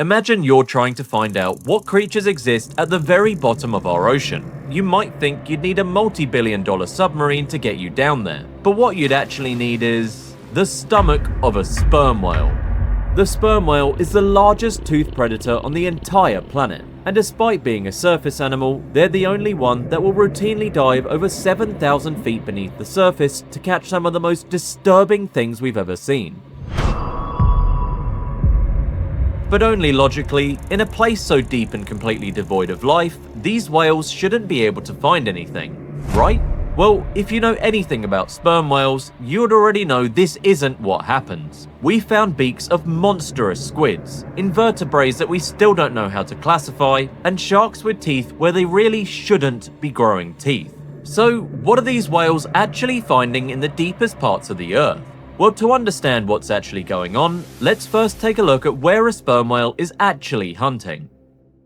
Imagine you're trying to find out what creatures exist at the very bottom of our ocean. You might think you'd need a multi-billion-dollar submarine to get you down there, but what you'd actually need is the stomach of a sperm whale. The sperm whale is the largest toothed predator on the entire planet, and despite being a surface animal, they're the only one that will routinely dive over 7,000 feet beneath the surface to catch some of the most disturbing things we've ever seen. But only logically, in a place so deep and completely devoid of life, these whales shouldn't be able to find anything, right? Well, if you know anything about sperm whales, you would already know this isn't what happens. We found beaks of monstrous squids, invertebrates that we still don't know how to classify, and sharks with teeth where they really shouldn't be growing teeth. So, what are these whales actually finding in the deepest parts of the Earth? Well, to understand what's actually going on, let's first take a look at where a sperm whale is actually hunting.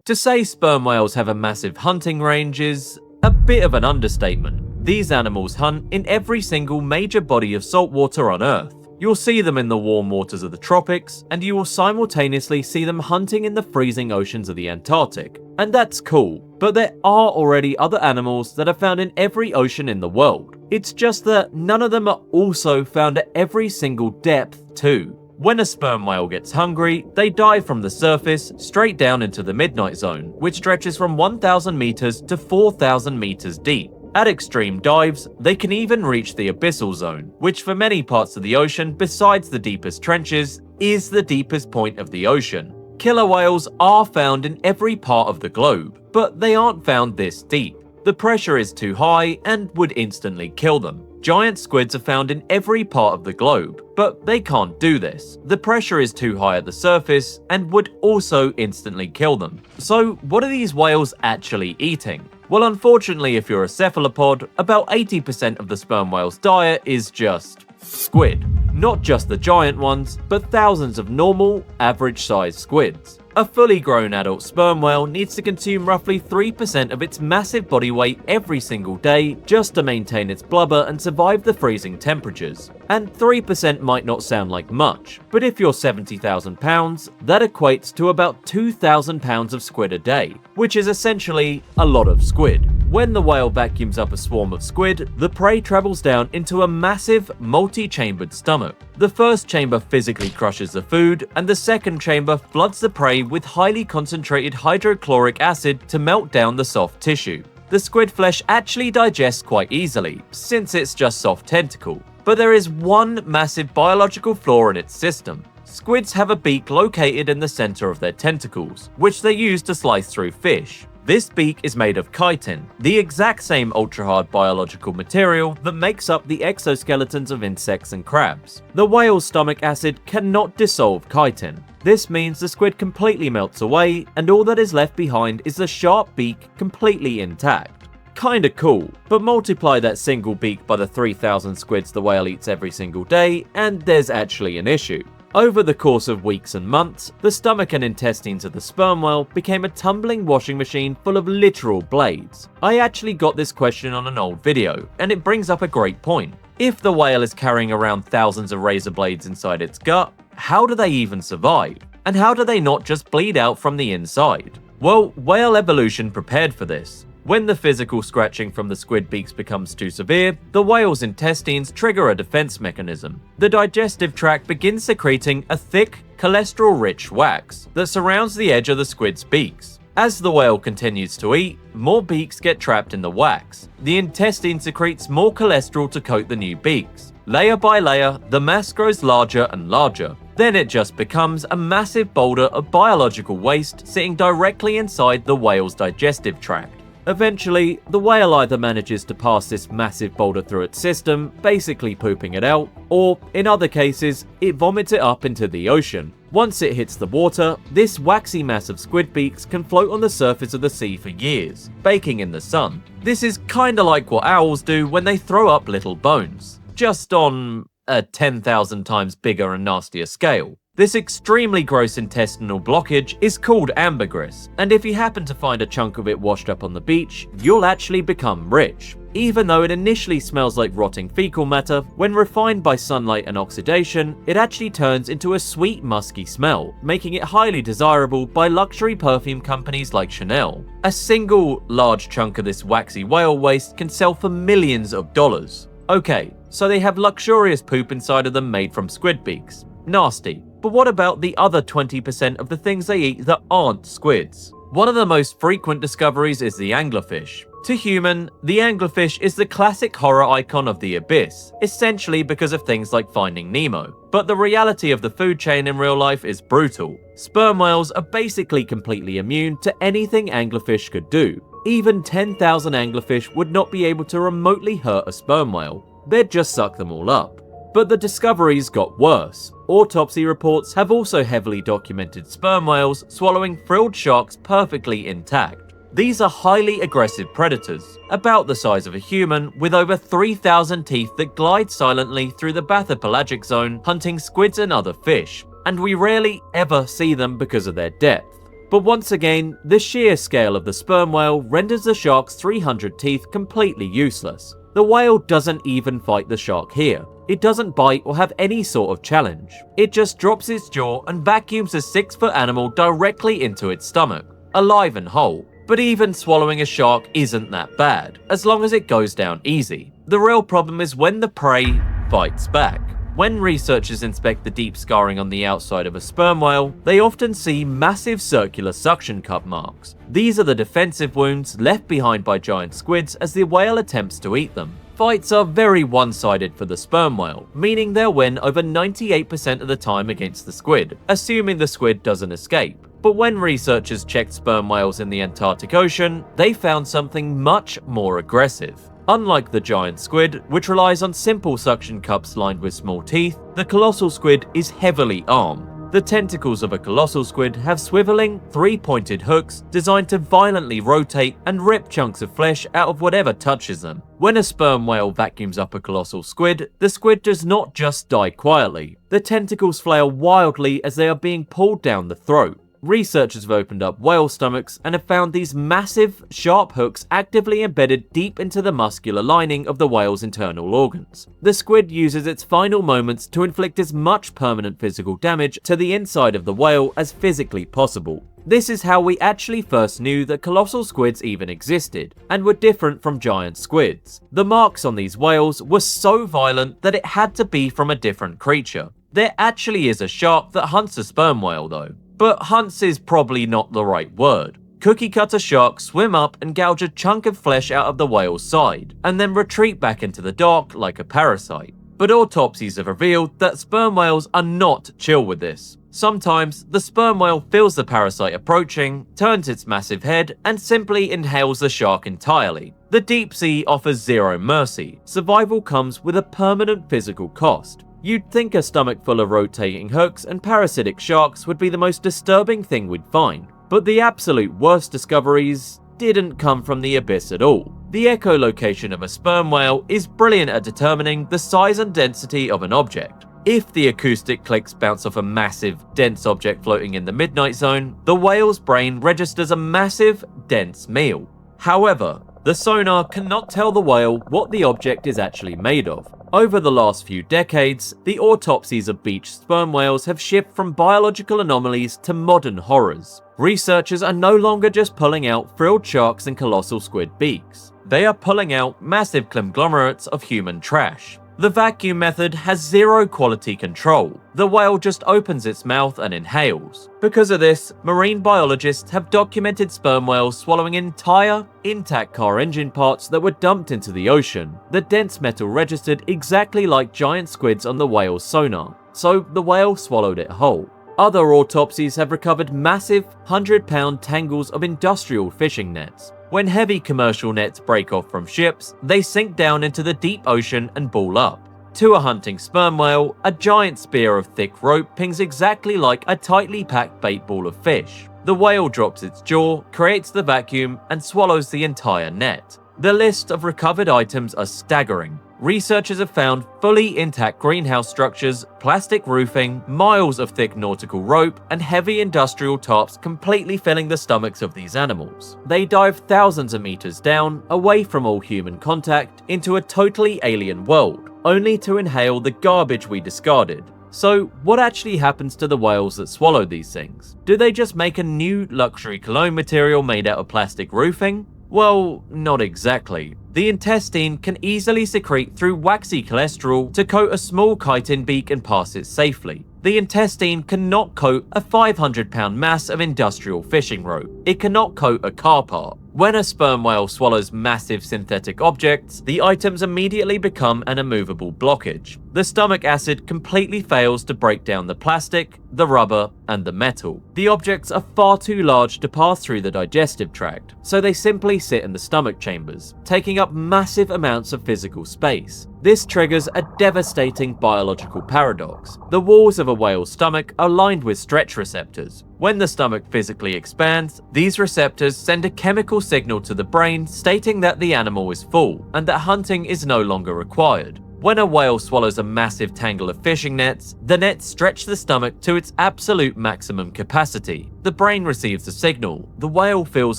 To say sperm whales have a massive hunting range is a bit of an understatement. These animals hunt in every single major body of salt water on Earth. You'll see them in the warm waters of the tropics, and you will simultaneously see them hunting in the freezing oceans of the Antarctic. And that's cool, but there are already other animals that are found in every ocean in the world. It's just that none of them are also found at every single depth too. When a sperm whale gets hungry, they dive from the surface straight down into the midnight zone, which stretches from 1,000 meters to 4,000 meters deep. At extreme dives, they can even reach the abyssal zone, which for many parts of the ocean besides the deepest trenches, is the deepest point of the ocean. Killer whales are found in every part of the globe, but they aren't found this deep. The pressure is too high and would instantly kill them. Giant squids are found in every part of the globe, but they can't do this. The pressure is too high at the surface and would also instantly kill them. So what are these whales actually eating? Well, unfortunately, if you're a cephalopod, about 80% of the sperm whale's diet is just squid. Not just the giant ones, but thousands of normal, average-sized squids. A fully grown adult sperm whale needs to consume roughly 3% of its massive body weight every single day just to maintain its blubber and survive the freezing temperatures. And 3% might not sound like much, but if you're 70,000 pounds, that equates to about 2,000 pounds of squid a day, which is essentially a lot of squid. When the whale vacuums up a swarm of squid, the prey travels down into a massive, multi-chambered stomach. The first chamber physically crushes the food, and the second chamber floods the prey with highly concentrated hydrochloric acid to melt down the soft tissue. The squid flesh actually digests quite easily, since it's just soft tentacle. But there is one massive biological flaw in its system. Squids have a beak located in the center of their tentacles, which they use to slice through fish. This beak is made of chitin, the exact same ultra-hard biological material that makes up the exoskeletons of insects and crabs. The whale's stomach acid cannot dissolve chitin. This means the squid completely melts away, and all that is left behind is the sharp beak completely intact. Kinda cool, but multiply that single beak by the 3,000 squids the whale eats every single day, and there's actually an issue. Over the course of weeks and months, the stomach and intestines of the sperm whale became a tumbling washing machine full of literal blades. I actually got this question on an old video, and it brings up a great point. If the whale is carrying around thousands of razor blades inside its gut, how do they even survive? And how do they not just bleed out from the inside? Well, whale evolution prepared for this. When the physical scratching from the squid beaks becomes too severe, the whale's intestines trigger a defense mechanism. The digestive tract begins secreting a thick, cholesterol-rich wax that surrounds the edge of the squid's beaks. As the whale continues to eat, more beaks get trapped in the wax. The intestine secretes more cholesterol to coat the new beaks. Layer by layer, the mass grows larger and larger. Then it just becomes a massive boulder of biological waste sitting directly inside the whale's digestive tract. Eventually, the whale either manages to pass this massive boulder through its system, basically pooping it out, or, in other cases, it vomits it up into the ocean. Once it hits the water, this waxy mass of squid beaks can float on the surface of the sea for years, baking in the sun. This is kinda like what owls do when they throw up little bones, just on a 10,000 times bigger and nastier scale. This extremely gross intestinal blockage is called ambergris, and if you happen to find a chunk of it washed up on the beach, you'll actually become rich. Even though it initially smells like rotting fecal matter, when refined by sunlight and oxidation, it actually turns into a sweet, musky smell, making it highly desirable by luxury perfume companies like Chanel. A single large chunk of this waxy whale waste can sell for millions of dollars. Okay, so they have luxurious poop inside of them made from squid beaks. Nasty. But what about the other 20% of the things they eat that aren't squids? One of the most frequent discoveries is the anglerfish. To human, the anglerfish is the classic horror icon of the abyss, essentially because of things like Finding Nemo. But the reality of the food chain in real life is brutal. Sperm whales are basically completely immune to anything anglerfish could do. Even 10,000 anglerfish would not be able to remotely hurt a sperm whale. They'd just suck them all up. But the discoveries got worse. Autopsy reports have also heavily documented sperm whales swallowing frilled sharks perfectly intact. These are highly aggressive predators, about the size of a human, with over 3,000 teeth that glide silently through the bathypelagic zone, hunting squids and other fish, and we rarely ever see them because of their depth. But once again, the sheer scale of the sperm whale renders the shark's 300 teeth completely useless. The whale doesn't even fight the shark here. It doesn't bite or have any sort of challenge. It just drops its jaw and vacuums a 6-foot animal directly into its stomach, alive and whole. But even swallowing a shark isn't that bad, as long as it goes down easy. The real problem is when the prey fights back. When researchers inspect the deep scarring on the outside of a sperm whale, they often see massive circular suction cup marks. These are the defensive wounds left behind by giant squids as the whale attempts to eat them. Fights are very one-sided for the sperm whale, meaning they'll win over 98% of the time against the squid, assuming the squid doesn't escape. But when researchers checked sperm whales in the Antarctic Ocean, they found something much more aggressive. Unlike the giant squid, which relies on simple suction cups lined with small teeth, the colossal squid is heavily armed. The tentacles of a colossal squid have swiveling, 3-pointed hooks designed to violently rotate and rip chunks of flesh out of whatever touches them. When a sperm whale vacuums up a colossal squid, the squid does not just die quietly. The tentacles flail wildly as they are being pulled down the throat. Researchers have opened up whale stomachs and have found these massive, sharp hooks actively embedded deep into the muscular lining of the whale's internal organs. The squid uses its final moments to inflict as much permanent physical damage to the inside of the whale as physically possible. This is how we actually first knew that colossal squids even existed, and were different from giant squids. The marks on these whales were so violent that it had to be from a different creature. There actually is a shark that hunts a sperm whale though. But hunts is probably not the right word. Cookie cutter sharks swim up and gouge a chunk of flesh out of the whale's side, and then retreat back into the dock like a parasite. But autopsies have revealed that sperm whales are not chill with this. Sometimes, the sperm whale feels the parasite approaching, turns its massive head, and simply inhales the shark entirely. The deep sea offers zero mercy. Survival comes with a permanent physical cost. You'd think a stomach full of rotating hooks and parasitic sharks would be the most disturbing thing we'd find, but the absolute worst discoveries didn't come from the abyss at all. The echolocation of a sperm whale is brilliant at determining the size and density of an object. If the acoustic clicks bounce off a massive, dense object floating in the midnight zone, the whale's brain registers a massive, dense meal. However, the sonar cannot tell the whale what the object is actually made of. Over the last few decades, the autopsies of beached sperm whales have shifted from biological anomalies to modern horrors. Researchers are no longer just pulling out frilled sharks and colossal squid beaks. They are pulling out massive conglomerates of human trash. The vacuum method has zero quality control. The whale just opens its mouth and inhales. Because of this, marine biologists have documented sperm whales swallowing entire, intact car engine parts that were dumped into the ocean. The dense metal registered exactly like giant squids on the whale's sonar, so the whale swallowed it whole. Other autopsies have recovered massive, 100-pound tangles of industrial fishing nets. When heavy commercial nets break off from ships, they sink down into the deep ocean and ball up. To a hunting sperm whale, a giant spear of thick rope pings exactly like a tightly packed bait ball of fish. The whale drops its jaw, creates the vacuum, and swallows the entire net. The list of recovered items are staggering. researchers have found fully intact greenhouse structures, plastic roofing, miles of thick nautical rope, and heavy industrial tarps completely filling the stomachs of these animals. They dive thousands of meters down, away from all human contact, into a totally alien world, only to inhale the garbage we discarded. So, what actually happens to the whales that swallow these things? Do they just make a new luxury cologne material made out of plastic roofing? Well, not exactly. The intestine can easily secrete through waxy cholesterol to coat a small chitin beak and pass it safely. The intestine cannot coat a 500-pound mass of industrial fishing rope. It cannot coat a car part. When a sperm whale swallows massive synthetic objects, the items immediately become an immovable blockage. The stomach acid completely fails to break down the plastic, the rubber, and the metal. The objects are far too large to pass through the digestive tract, so they simply sit in the stomach chambers, taking up massive amounts of physical space. This triggers a devastating biological paradox. The walls of a whale's stomach are lined with stretch receptors. When the stomach physically expands, these receptors send a chemical signal to the brain stating that the animal is full and that hunting is no longer required. When a whale swallows a massive tangle of fishing nets, the nets stretch the stomach to its absolute maximum capacity. The brain receives the signal, the whale feels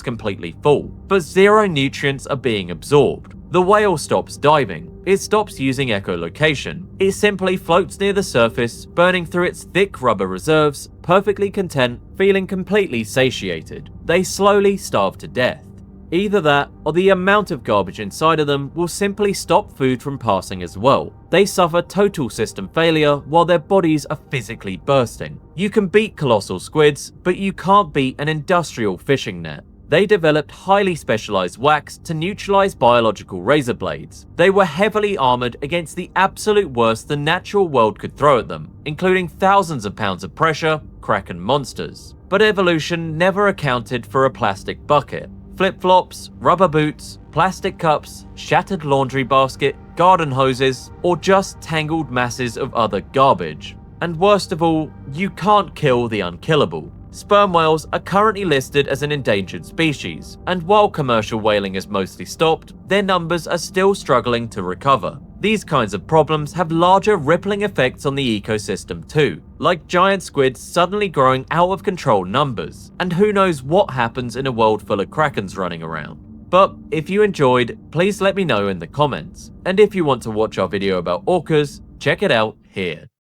completely full, but zero nutrients are being absorbed. The whale stops diving. It stops using echolocation. It simply floats near the surface, burning through its thick rubber reserves, perfectly content, feeling completely satiated. They slowly starve to death. Either that, or the amount of garbage inside of them will simply stop food from passing as well. They suffer total system failure while their bodies are physically bursting. You can beat colossal squids, but you can't beat an industrial fishing net. They developed highly specialized wax to neutralize biological razor blades. They were heavily armored against the absolute worst the natural world could throw at them, including thousands of pounds of pressure, kraken monsters. But evolution never accounted for a plastic bucket. Flip-flops, rubber boots, plastic cups, shattered laundry basket, garden hoses, or just tangled masses of other garbage. And worst of all, you can't kill the unkillable. Sperm whales are currently listed as an endangered species, and while commercial whaling has mostly stopped, their numbers are still struggling to recover. These kinds of problems have larger rippling effects on the ecosystem too, like giant squids suddenly growing out of control numbers, and who knows what happens in a world full of krakens running around. But if you enjoyed, please let me know in the comments, and if you want to watch our video about orcas, check it out here.